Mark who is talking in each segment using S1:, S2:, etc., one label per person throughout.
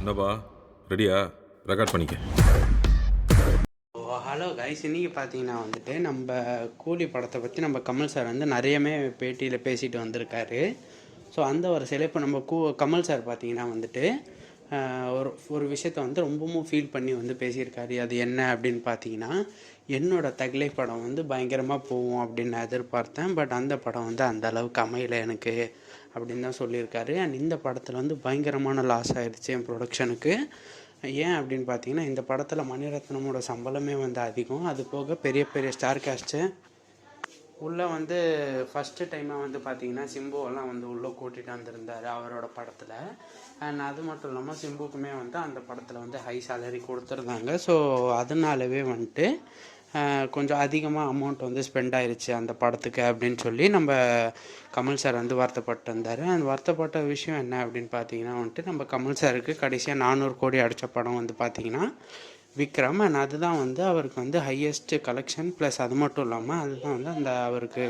S1: என்னப்பா ரெடியா? ரெக்கார்ட் பண்ணிக்க.
S2: ஹலோ கைஸ், இன்றைக்கி பார்த்தீங்கன்னா வந்துட்டு நம்ம கூலி படத்தை பற்றி நம்ம கமல் சார் வந்து நிறையவே பேட்டியில் பேசிட்டு வந்திருக்காரு. ஸோ அந்த ஒரு சில இப்போ நம்ம கமல் சார் பார்த்தீங்கன்னா வந்துட்டு ஒரு ஒரு விஷயத்த வந்து ரொம்பவும் ஃபீல் பண்ணி வந்து பேசியிருக்காரு. அது என்ன அப்படின்னு பார்த்தீங்கன்னா, என்னோடய தகிலை படம் வந்து பயங்கரமாக போகும் அப்படின்னு நான் எதிர்பார்த்தேன். பட் அந்த படம் வந்து அந்த அளவுக்கு அமையலை எனக்கு அப்படின்னு தான் சொல்லியிருக்காரு. அண்ட் இந்த படத்தில் வந்து பயங்கரமான லாஸ் ஆகிடுச்சு என் ப்ரொடக்ஷனுக்கு. ஏன் அப்படின்னு பார்த்தீங்கன்னா, இந்த படத்தில் மணிரத்னமோட சம்பளமே வந்து அதிகம். அது போக பெரிய பெரிய ஸ்டார் காஸ்ட்டு உள்ளே வந்து ஃபஸ்ட்டு டைமாக வந்து பார்த்திங்கன்னா சிம்புவெல்லாம் வந்து உள்ளே கூட்டிகிட்டு வந்திருந்தார் அவரோட படத்தில். அண்ட் அது மட்டும் இல்லாமல் சிம்புக்குமே வந்து அந்த படத்தில் வந்து ஹை சேலரி கொடுத்துருந்தாங்க. ஸோ அதனாலவே வந்துட்டு கொஞ்சம் அதிகமாக அமௌண்ட் வந்து ஸ்பெண்ட் ஆயிடுச்சு அந்த படத்துக்கு அப்படின்னு சொல்லி நம்ம கமல் சார் வந்து வருத்தப்பட்டு இருந்தார். அந்த வருத்தப்பட்ட விஷயம் என்ன அப்படின்னு பார்த்தீங்கன்னா வந்துட்டு, நம்ம கமல் சாருக்கு கடைசியாக 400 கோடி அடித்த படம் வந்து பார்த்திங்கன்னா விக்ரம். அண்ட் அதுதான் வந்து அவருக்கு வந்து ஹையஸ்ட்டு கலெக்ஷன். ப்ளஸ் அது மட்டும் இல்லாமல் அதுதான் வந்து அந்த அவருக்கு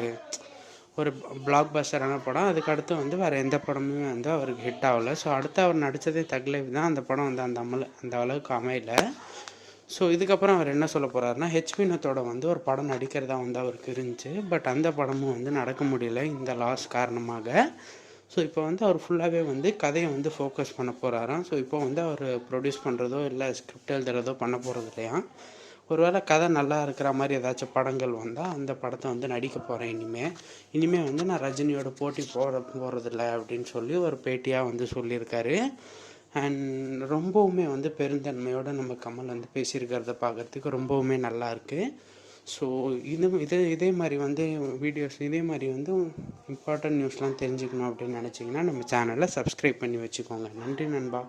S2: ஒரு பிளாக் பஸ்டரான படம். அதுக்கடுத்து வந்து வேறு எந்த படமுமே வந்து அவருக்கு ஹிட் ஆகலை. ஸோ அடுத்து அவர் நடித்ததே தக்லைஃப் தான். அந்த படம் வந்து அந்த அளவுக்கு அமையலை. ஸோ இதுக்கப்புறம் அவர் என்ன சொல்ல போகிறாருன்னா, வினோத்தோட வந்து ஒரு படம் நடிக்கிறதா வந்து அவருக்கு இருந்துச்சு. பட் அந்த படமும் வந்து நடக்க முடியல இந்த லாஸ் காரணமாக. ஸோ இப்போ வந்து அவர் ஃபுல்லாகவே வந்து கதையை வந்து ஃபோக்கஸ் பண்ண போகிறாராம். ஸோ இப்போ வந்து அவர் ப்ரொடியூஸ் பண்ணுறதோ இல்லை ஸ்கிரிப்ட் எழுதுறதோ பண்ண போகிறது இல்லையா. ஒருவேளை கதை நல்லா இருக்கிற மாதிரி ஏதாச்சும் படங்கள் வந்தால் அந்த படத்தை வந்து நடிக்க போகிறேன் இனிமேல் வந்து நான் ரஜினியோட போட்டி போகிறதில்ல அப்படின்னு சொல்லி ஒரு பேட்டியாக வந்து சொல்லியிருக்காரு. அண்ட் ரொம்பவுமே வந்து பெருந்தன்மையோடு நம்ம கமல் வந்து பேசியிருக்கிறத பார்க்குறதுக்கு ரொம்பவுமே நல்லாயிருக்கு. ஸோ இதே மாதிரி வந்து வீடியோஸ் இதே மாதிரி வந்து இம்பார்ட்டன்ட் நியூஸ்லாம் தெரிஞ்சுக்கணும் அப்படின்னு நினச்சிங்கன்னா நம்ம சேனலை சப்ஸ்கிரைப் பண்ணி வச்சுக்கோங்க. நன்றி நண்பா.